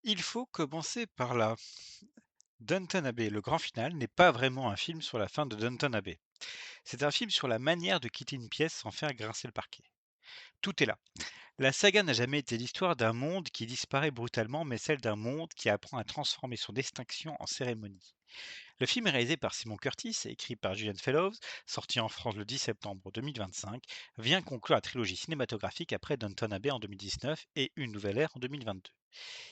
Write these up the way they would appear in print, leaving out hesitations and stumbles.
Il faut commencer par là. Downton Abbey, le grand final, n'est pas vraiment un film sur la fin de Downton Abbey. C'est un film sur la manière de quitter une pièce sans faire grincer le parquet. Tout est là. La saga n'a jamais été l'histoire d'un monde qui disparaît brutalement, mais celle d'un monde qui apprend à transformer son extinction en cérémonie. Le film est réalisé par Simon Curtis et écrit par Julian Fellows, sorti en France le 10 septembre 2025, vient conclure la trilogie cinématographique après Downton Abbey en 2019 et Une nouvelle ère en 2022.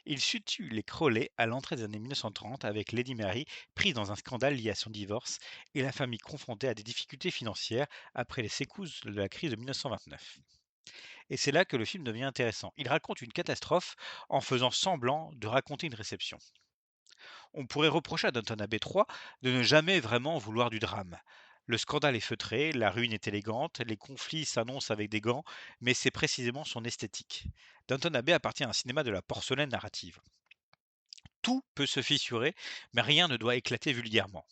Il situe les Crowley à l'entrée des années 1930 avec Lady Mary prise dans un scandale lié à son divorce et la famille confrontée à des difficultés financières après les secousses de la crise de 1929. Et c'est là que le film devient intéressant. Il raconte une catastrophe en faisant semblant de raconter une réception. On pourrait reprocher à Downton Abbey 3 de ne jamais vraiment vouloir du drame. Le scandale est feutré, la ruine est élégante, les conflits s'annoncent avec des gants, mais c'est précisément son esthétique. Downton Abbey appartient à un cinéma de la porcelaine narrative. Tout peut se fissurer, mais rien ne doit éclater vulgairement.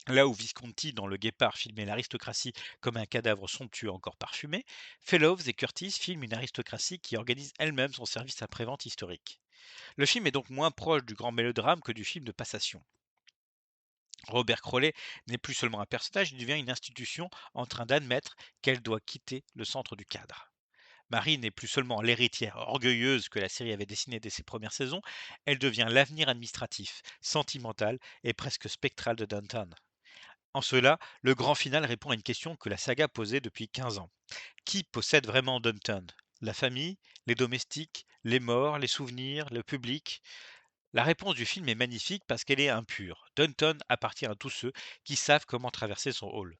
Là où Visconti, dans Le Guépard, filmait l'aristocratie comme un cadavre somptueux encore parfumé, Fellows et Curtis filment une aristocratie qui organise elle-même son service après-vente historique. Le film est donc moins proche du grand mélodrame que du film de passation. Robert Crowley n'est plus seulement un personnage, il devient une institution en train d'admettre qu'elle doit quitter le centre du cadre. Marie n'est plus seulement l'héritière orgueilleuse que la série avait dessinée dès ses premières saisons, elle devient l'avenir administratif, sentimental et presque spectral de Downton. En cela, le grand final répond à une question que la saga posait depuis 15 ans. Qui possède vraiment Downton? La famille? Les domestiques? Les morts? Les souvenirs? Le public? La réponse du film est magnifique parce qu'elle est impure. Downton appartient à tous ceux qui savent comment traverser son hall.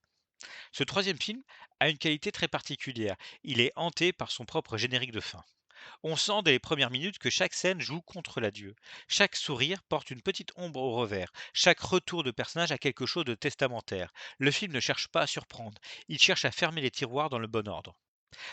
Ce troisième film a une qualité très particulière. Il est hanté par son propre générique de fin. On sent dès les premières minutes que chaque scène joue contre l'adieu. Chaque sourire porte une petite ombre au revers. Chaque retour de personnage a quelque chose de testamentaire. Le film ne cherche pas à surprendre. Il cherche à fermer les tiroirs dans le bon ordre.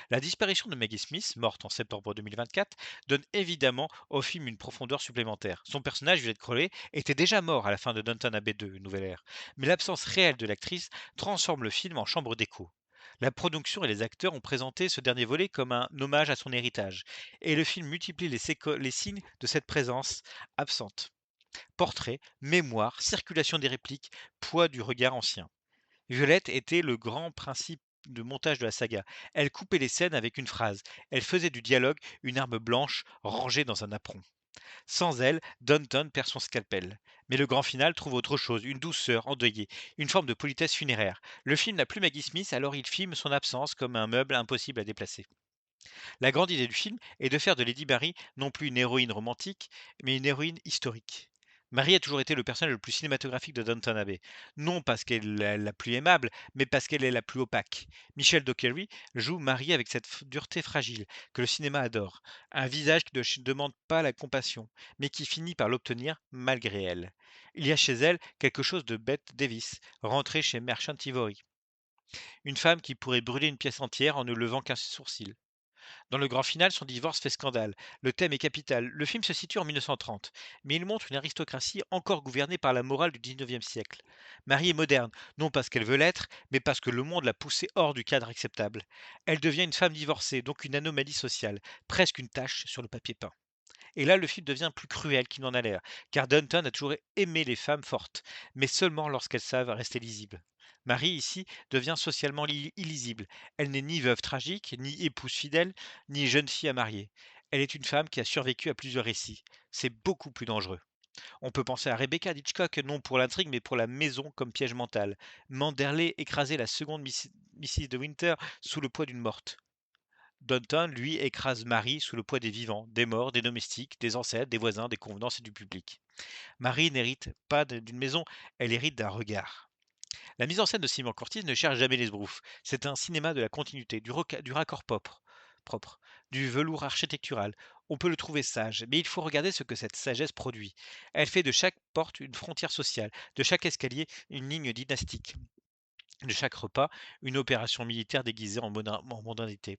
La disparition de Maggie Smith, morte en septembre 2024, donne évidemment au film une profondeur supplémentaire. Son personnage, Violet Crowley, était déjà mort à la fin de Downton Abbey 2, Une nouvelle ère. Mais l'absence réelle de l'actrice transforme le film en chambre d'écho. La production et les acteurs ont présenté ce dernier volet comme un hommage à son héritage, et le film multiplie les signes de cette présence absente. Portrait, mémoire, circulation des répliques, poids du regard ancien. Violette était le grand principe de montage de la saga. Elle coupait les scènes avec une phrase. Elle faisait du dialogue une arme blanche rangée dans un apron. Sans elle, Downton perd son scalpel. Mais le grand final trouve autre chose, une douceur endeuillée, une forme de politesse funéraire. Le film n'a plus Maggie Smith, alors il filme son absence comme un meuble impossible à déplacer. La grande idée du film est de faire de Lady Mary non plus une héroïne romantique, mais une héroïne historique. Marie a toujours été le personnage le plus cinématographique de Downton Abbey. Non parce qu'elle est la plus aimable, mais parce qu'elle est la plus opaque. Michel Dockery joue Marie avec cette dureté fragile que le cinéma adore. Un visage qui ne demande pas la compassion, mais qui finit par l'obtenir malgré elle. Il y a chez elle quelque chose de Bette Davis, rentrée chez Merchant Ivory. Une femme qui pourrait brûler une pièce entière en ne levant qu'un sourcil. Dans le grand final, son divorce fait scandale. Le thème est capital. Le film se situe en 1930, mais il montre une aristocratie encore gouvernée par la morale du 19e siècle. Marie est moderne, non parce qu'elle veut l'être, mais parce que le monde l'a poussée hors du cadre acceptable. Elle devient une femme divorcée, donc une anomalie sociale, presque une tache sur le papier peint. Et là, le film devient plus cruel qu'il n'en a l'air, car Dunton a toujours aimé les femmes fortes, mais seulement lorsqu'elles savent rester lisibles. Marie, ici, devient socialement illisible. Elle n'est ni veuve tragique, ni épouse fidèle, ni jeune fille à marier. Elle est une femme qui a survécu à plusieurs récits. C'est beaucoup plus dangereux. On peut penser à Rebecca d'Hitchcock, non pour l'intrigue, mais pour la maison comme piège mental. Manderley écrasait la seconde Mrs. de Winter sous le poids d'une morte. Downton, lui, écrase Marie sous le poids des vivants, des morts, des domestiques, des ancêtres, des voisins, des convenances et du public. Marie n'hérite pas d'une maison, elle hérite d'un regard. La mise en scène de Simon Curtis ne cherche jamais les sbroufs. C'est un cinéma de la continuité, du raccord propre, du velours architectural. On peut le trouver sage, mais il faut regarder ce que cette sagesse produit. Elle fait de chaque porte une frontière sociale, de chaque escalier une ligne dynastique, de chaque repas une opération militaire déguisée en modernité.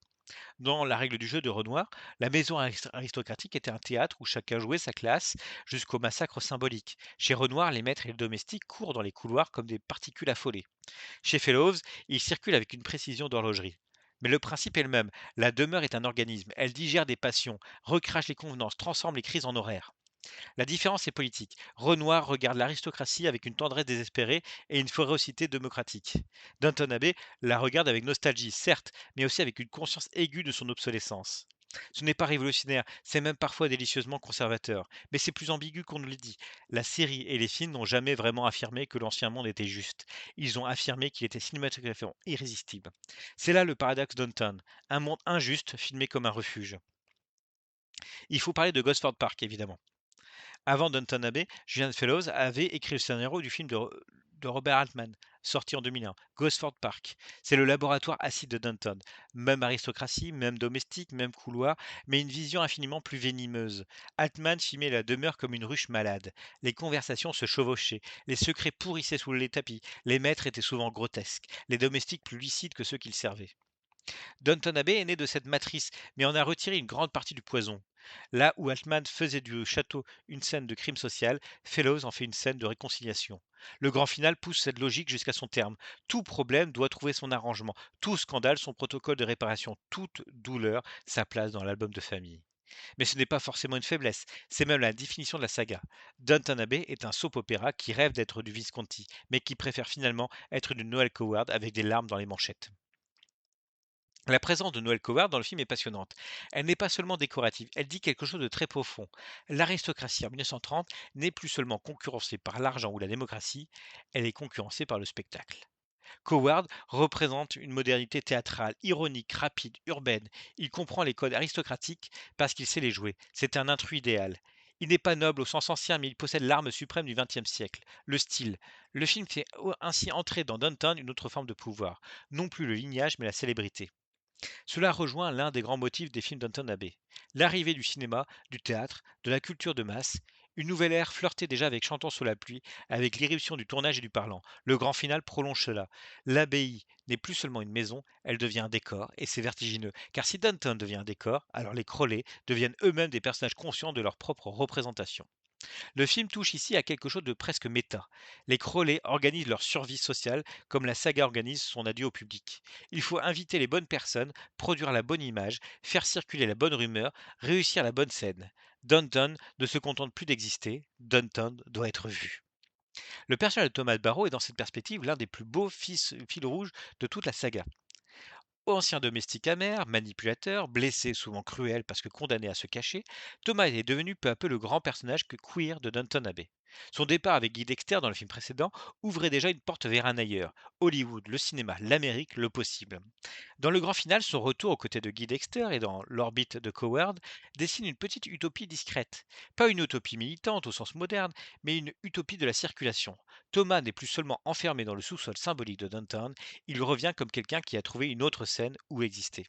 Dans La règle du jeu de Renoir, la maison aristocratique était un théâtre où chacun jouait sa classe jusqu'au massacre symbolique. Chez Renoir, les maîtres et les domestiques courent dans les couloirs comme des particules affolées. Chez Fellows, ils circulent avec une précision d'horlogerie. Mais le principe est le même. La demeure est un organisme. Elle digère des passions, recrache les convenances, transforme les crises en horaires. La différence est politique. Renoir regarde l'aristocratie avec une tendresse désespérée et une férocité démocratique. Downton Abbey la regarde avec nostalgie, certes, mais aussi avec une conscience aiguë de son obsolescence. Ce n'est pas révolutionnaire, c'est même parfois délicieusement conservateur, mais c'est plus ambigu qu'on ne le dit. La série et les films n'ont jamais vraiment affirmé que l'ancien monde était juste. Ils ont affirmé qu'il était cinématographiquement irrésistible. C'est là le paradoxe d'Downton, un monde injuste filmé comme un refuge. Il faut parler de Gosford Park, évidemment. Avant Downton Abbey, Julian Fellows avait écrit le scénario du film de Robert Altman, sorti en 2001, Gosford Park. C'est le laboratoire acide de Downton. Même aristocratie, même domestique, même couloir, mais une vision infiniment plus venimeuse. Altman filmait la demeure comme une ruche malade. Les conversations se chevauchaient, les secrets pourrissaient sous les tapis, les maîtres étaient souvent grotesques, les domestiques plus lucides que ceux qu'ils servaient. Downton Abbey est né de cette matrice, mais en a retiré une grande partie du poison. Là où Altman faisait du château une scène de crime social, Fellows en fait une scène de réconciliation. Le grand final pousse cette logique jusqu'à son terme. Tout problème doit trouver son arrangement, tout scandale son protocole de réparation, toute douleur sa place dans l'album de famille. Mais ce n'est pas forcément une faiblesse, c'est même la définition de la saga. Downton Abbey est un soap-opéra qui rêve d'être du Visconti, mais qui préfère finalement être du Noël Coward avec des larmes dans les manchettes. La présence de Noël Coward dans le film est passionnante. Elle n'est pas seulement décorative, elle dit quelque chose de très profond. L'aristocratie en 1930 n'est plus seulement concurrencée par l'argent ou la démocratie, elle est concurrencée par le spectacle. Coward représente une modernité théâtrale, ironique, rapide, urbaine. Il comprend les codes aristocratiques parce qu'il sait les jouer. C'est un intrus idéal. Il n'est pas noble au sens ancien, mais il possède l'arme suprême du XXe siècle, le style. Le film fait ainsi entrer dans Downton une autre forme de pouvoir, non plus le lignage, mais la célébrité. Cela rejoint l'un des grands motifs des films d'Anton Abbey. L'arrivée du cinéma, du théâtre, de la culture de masse, une nouvelle ère flirtait déjà avec Chantons sous la pluie, avec l'irruption du tournage et du parlant. Le grand final prolonge cela. L'abbaye n'est plus seulement une maison, elle devient un décor, et c'est vertigineux. Car si Downton devient un décor, alors les Crowley deviennent eux-mêmes des personnages conscients de leur propre représentation. Le film touche ici à quelque chose de presque méta. Les Crowley organisent leur survie sociale comme la saga organise son adieu au public. Il faut inviter les bonnes personnes, produire la bonne image, faire circuler la bonne rumeur, réussir la bonne scène. Downton ne se contente plus d'exister, Downton doit être vu. Le personnage de Thomas Barrow est dans cette perspective l'un des plus beaux fils rouges de toute la saga. Ancien domestique amer, manipulateur, blessé, souvent cruel parce que condamné à se cacher, Thomas est devenu peu à peu le grand personnage queer de Downton Abbey. Son départ avec Guy Dexter dans le film précédent ouvrait déjà une porte vers un ailleurs. Hollywood, le cinéma, l'Amérique, le possible. Dans le grand final, son retour aux côtés de Guy Dexter et dans l'orbite de Coward dessine une petite utopie discrète. Pas une utopie militante au sens moderne, mais une utopie de la circulation. Thomas n'est plus seulement enfermé dans le sous-sol symbolique de Downton, il revient comme quelqu'un qui a trouvé une autre scène où exister.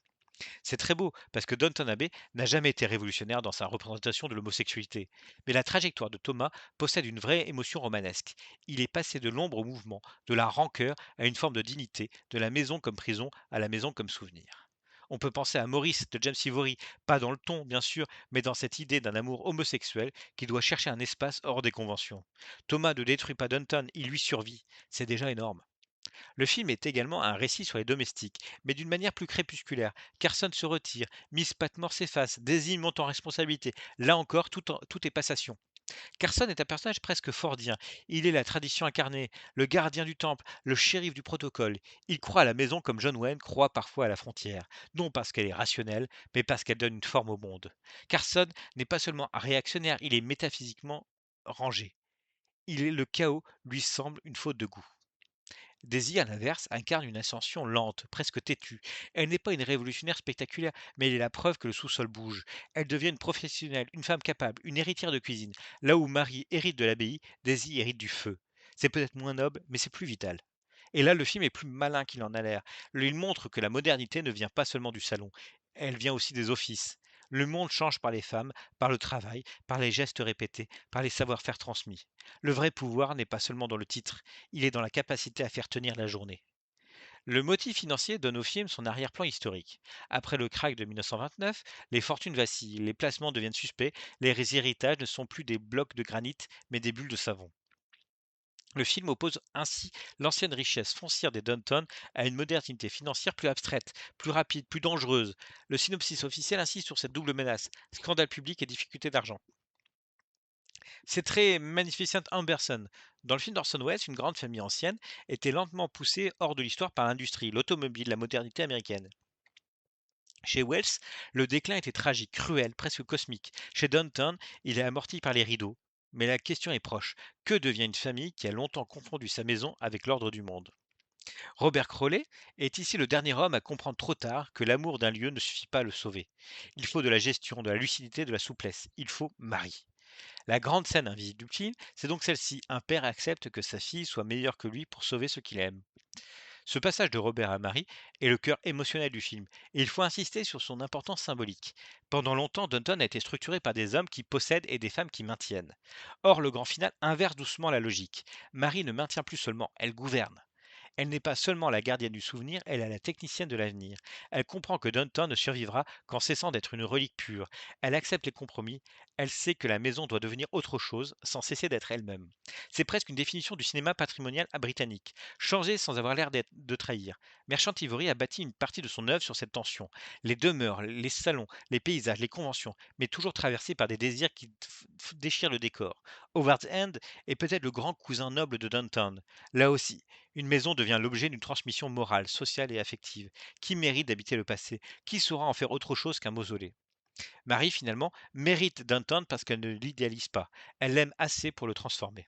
C'est très beau, parce que Downton Abbey n'a jamais été révolutionnaire dans sa représentation de l'homosexualité. Mais la trajectoire de Thomas possède une vraie émotion romanesque. Il est passé de l'ombre au mouvement, de la rancœur à une forme de dignité, de la maison comme prison à la maison comme souvenir. On peut penser à Maurice de James Ivory, pas dans le ton bien sûr, mais dans cette idée d'un amour homosexuel qui doit chercher un espace hors des conventions. Thomas ne détruit pas Downton, il lui survit. C'est déjà énorme. Le film est également un récit sur les domestiques, mais d'une manière plus crépusculaire. Carson se retire, Miss Patmore s'efface, Daisy monte en responsabilité. Là encore, tout est passation. Carson est un personnage presque fordien. Il est la tradition incarnée, le gardien du temple, le shérif du protocole. Il croit à la maison comme John Wayne croit parfois à la frontière, non parce qu'elle est rationnelle, mais parce qu'elle donne une forme au monde. Carson n'est pas seulement un réactionnaire, il est métaphysiquement rangé. Le chaos lui semble une faute de goût. Daisy, à l'inverse, incarne une ascension lente, presque têtue. Elle n'est pas une révolutionnaire spectaculaire, mais elle est la preuve que le sous-sol bouge. Elle devient une professionnelle, une femme capable, une héritière de cuisine. Là où Marie hérite de l'abbaye, Daisy hérite du feu. C'est peut-être moins noble, mais c'est plus vital. Et là, le film est plus malin qu'il en a l'air. Il montre que la modernité ne vient pas seulement du salon, elle vient aussi des offices. Le monde change par les femmes, par le travail, par les gestes répétés, par les savoir-faire transmis. Le vrai pouvoir n'est pas seulement dans le titre, il est dans la capacité à faire tenir la journée. Le motif financier donne au film son arrière-plan historique. Après le krach de 1929, les fortunes vacillent, les placements deviennent suspects, les héritages ne sont plus des blocs de granit, mais des bulles de savon. Le film oppose ainsi l'ancienne richesse foncière des Downton à une modernité financière plus abstraite, plus rapide, plus dangereuse. Le synopsis officiel insiste sur cette double menace, scandale public et difficulté d'argent. C'est très Magnificent Amberson. Dans le film d'Orson Welles, une grande famille ancienne était lentement poussée hors de l'histoire par l'industrie, l'automobile, la modernité américaine. Chez Wells, le déclin était tragique, cruel, presque cosmique. Chez Downton, il est amorti par les rideaux. Mais la question est proche. Que devient une famille qui a longtemps confondu sa maison avec l'ordre du monde? Robert Crowley est ici le dernier homme à comprendre trop tard que l'amour d'un lieu ne suffit pas à le sauver. Il faut de la gestion, de la lucidité, de la souplesse. Il faut Marie. La grande scène invisible du film, c'est donc celle-ci. Un père accepte que sa fille soit meilleure que lui pour sauver ce qu'il aime. Ce passage de Robert à Marie est le cœur émotionnel du film, et il faut insister sur son importance symbolique. Pendant longtemps, Downton a été structuré par des hommes qui possèdent et des femmes qui maintiennent. Or, le grand final inverse doucement la logique. Marie ne maintient plus seulement, elle gouverne. Elle n'est pas seulement la gardienne du souvenir, elle est la technicienne de l'avenir. Elle comprend que Downton ne survivra qu'en cessant d'être une relique pure. Elle accepte les compromis. Elle sait que la maison doit devenir autre chose, sans cesser d'être elle-même. C'est presque une définition du cinéma patrimonial à britannique. Changer sans avoir l'air de trahir. Merchant Ivory a bâti une partie de son œuvre sur cette tension. Les demeures, les salons, les paysages, les conventions, mais toujours traversés par des désirs qui déchirent le décor. Howard's End est peut-être le grand cousin noble de Downton. Là aussi, une maison devient l'objet d'une transmission morale, sociale et affective. Qui mérite d'habiter le passé? Qui saura en faire autre chose qu'un mausolée? Marie, finalement, mérite Danton parce qu'elle ne l'idéalise pas. Elle l'aime assez pour le transformer.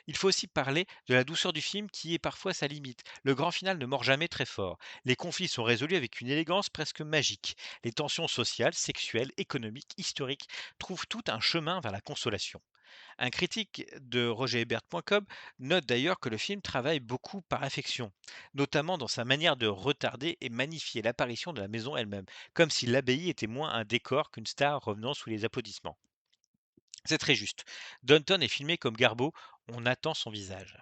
Il faut aussi parler de la douceur du film qui est parfois sa limite. Le grand final ne mord jamais très fort. Les conflits sont résolus avec une élégance presque magique. Les tensions sociales, sexuelles, économiques, historiques trouvent tout un chemin vers la consolation. Un critique de rogerebert.com note d'ailleurs que le film travaille beaucoup par affection, notamment dans sa manière de retarder et magnifier l'apparition de la maison elle-même, comme si l'abbaye était moins un décor qu'une star revenant sous les applaudissements. C'est très juste. Downton est filmé comme Garbo, on attend son visage.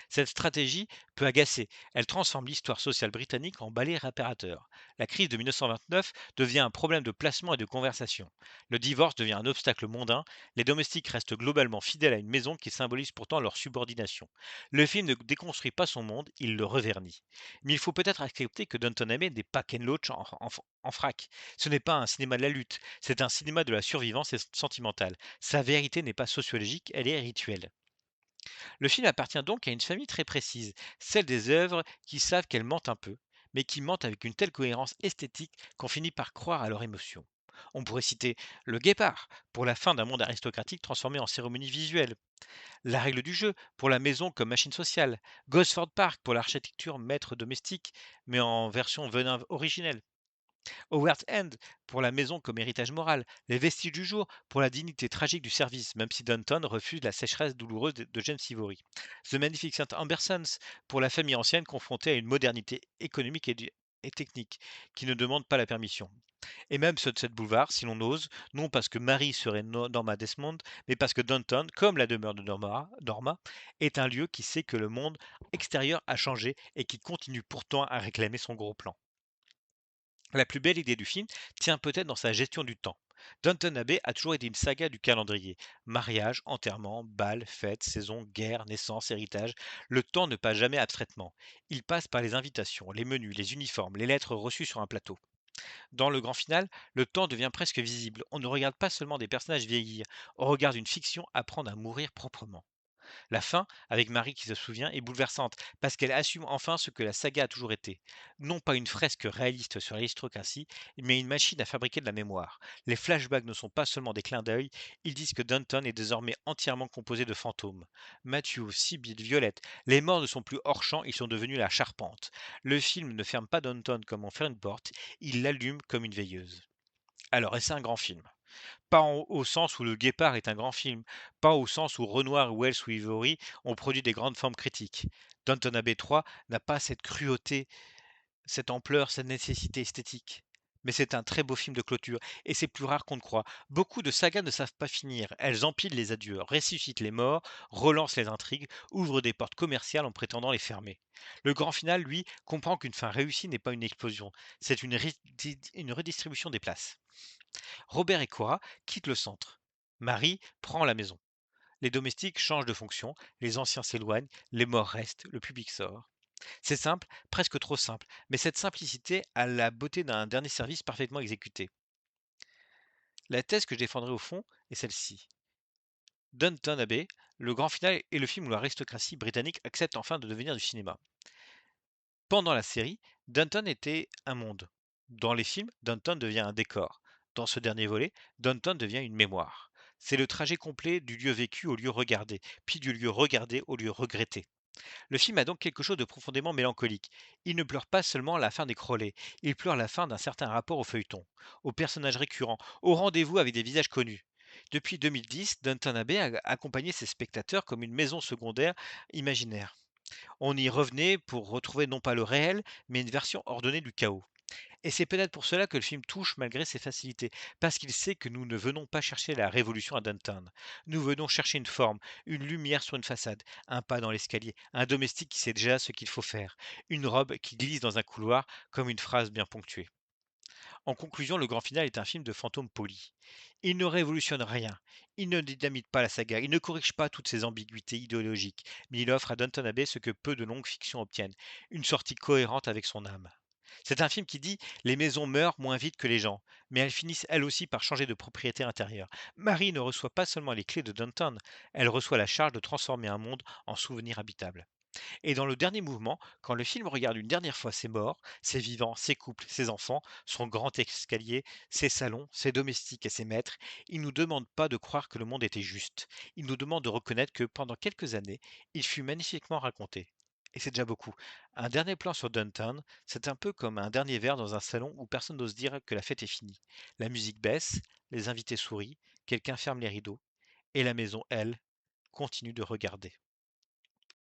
Cette stratégie peut agacer. Elle transforme l'histoire sociale britannique en ballet réparateur. La crise de 1929 devient un problème de placement et de conversation. Le divorce devient un obstacle mondain. Les domestiques restent globalement fidèles à une maison qui symbolise pourtant leur subordination. Le film ne déconstruit pas son monde, il le revernit. Mais il faut peut-être accepter que Downton Abbey n'est pas Ken Loach en frac. Ce n'est pas un cinéma de la lutte, c'est un cinéma de la survivance sentimentale. Sa vérité n'est pas sociologique, elle est rituelle. Le film appartient donc à une famille très précise, celle des œuvres qui savent qu'elles mentent un peu, mais qui mentent avec une telle cohérence esthétique qu'on finit par croire à leur émotion. On pourrait citer Le Guépard, pour la fin d'un monde aristocratique transformé en cérémonie visuelle, La Règle du jeu, pour la maison comme machine sociale, Gosford Park, pour l'architecture maître domestique, mais en version venin originelle. Howard's End pour la maison comme héritage moral, les vestiges du jour pour la dignité tragique du service, même si Danton refuse la sécheresse douloureuse de James Ivory. The Magnificent Ambersons pour la famille ancienne confrontée à une modernité économique et technique qui ne demande pas la permission. Et même Sunset Boulevard, si l'on ose, non parce que Marie serait Norma Desmond, mais parce que Downton, comme la demeure de Norma, est un lieu qui sait que le monde extérieur a changé et qui continue pourtant à réclamer son gros plan. La plus belle idée du film tient peut-être dans sa gestion du temps. Downton Abbey a toujours été une saga du calendrier. Mariage, enterrement, bal, fêtes, saison, guerre, naissance, héritage. Le temps ne passe jamais abstraitement. Il passe par les invitations, les menus, les uniformes, les lettres reçues sur un plateau. Dans le grand final, le temps devient presque visible. On ne regarde pas seulement des personnages vieillir, on regarde une fiction apprendre à mourir proprement. La fin, avec Marie qui se souvient, est bouleversante parce qu'elle assume enfin ce que la saga a toujours été. Non pas une fresque réaliste sur l'aristocratie, mais une machine à fabriquer de la mémoire. Les flashbacks ne sont pas seulement des clins d'œil, ils disent que Downton est désormais entièrement composé de fantômes. Matthew, Sibyl, Violette, les morts ne sont plus hors champ, ils sont devenus la charpente. Le film ne ferme pas Downton comme on ferme une porte, il l'allume comme une veilleuse. Alors, est-ce un grand film? Pas au sens où Le Guépard est un grand film, pas au sens où Renoir, Wells ou Ivory ont produit des grandes formes critiques. Downton Abbey 3 n'a pas cette cruauté, cette ampleur, cette nécessité esthétique. Mais c'est un très beau film de clôture, et c'est plus rare qu'on ne croit. Beaucoup de sagas ne savent pas finir. Elles empilent les adieux, ressuscitent les morts, relancent les intrigues, ouvrent des portes commerciales en prétendant les fermer. Le grand final, lui, comprend qu'une fin réussie n'est pas une explosion, c'est une redistribution des places. Robert et Cora quittent le centre. Marie prend la maison. Les domestiques changent de fonction, les anciens s'éloignent, les morts restent, le public sort. C'est simple, presque trop simple, mais cette simplicité a la beauté d'un dernier service parfaitement exécuté. La thèse que je défendrai au fond est celle-ci. Downton Abbey, le grand final est le film où l'aristocratie britannique accepte enfin de devenir du cinéma. Pendant la série, Downton était un monde. Dans les films, Downton devient un décor. Dans ce dernier volet, Downton devient une mémoire. C'est le trajet complet du lieu vécu au lieu regardé, puis du lieu regardé au lieu regretté. Le film a donc quelque chose de profondément mélancolique. Il ne pleure pas seulement la fin des Crowley, il pleure la fin d'un certain rapport au feuilleton, aux personnages récurrents, au rendez-vous avec des visages connus. Depuis 2010, Downton Abbey a accompagné ses spectateurs comme une maison secondaire imaginaire. On y revenait pour retrouver non pas le réel, mais une version ordonnée du chaos. Et c'est peut-être pour cela que le film touche malgré ses facilités, parce qu'il sait que nous ne venons pas chercher la révolution à Downton. Nous venons chercher une forme, une lumière sur une façade, un pas dans l'escalier, un domestique qui sait déjà ce qu'il faut faire, une robe qui glisse dans un couloir comme une phrase bien ponctuée. En conclusion, le grand final est un film de fantôme poli. Il ne révolutionne rien, il ne dynamite pas la saga, il ne corrige pas toutes ses ambiguïtés idéologiques, mais il offre à Downton Abbey ce que peu de longues fictions obtiennent, une sortie cohérente avec son âme. C'est un film qui dit les maisons meurent moins vite que les gens, mais elles finissent elles aussi par changer de propriété intérieure. Marie ne reçoit pas seulement les clés de Downton, elle reçoit la charge de transformer un monde en souvenir habitable. Et dans le dernier mouvement, quand le film regarde une dernière fois ses morts, ses vivants, ses couples, ses enfants, son grand escalier, ses salons, ses domestiques et ses maîtres, il nous demande pas de croire que le monde était juste. Il nous demande de reconnaître que pendant quelques années, il fut magnifiquement raconté. Et c'est déjà beaucoup. Un dernier plan sur Downton, c'est un peu comme un dernier verre dans un salon où personne n'ose dire que la fête est finie. La musique baisse, les invités sourient, quelqu'un ferme les rideaux, et la maison, elle, continue de regarder.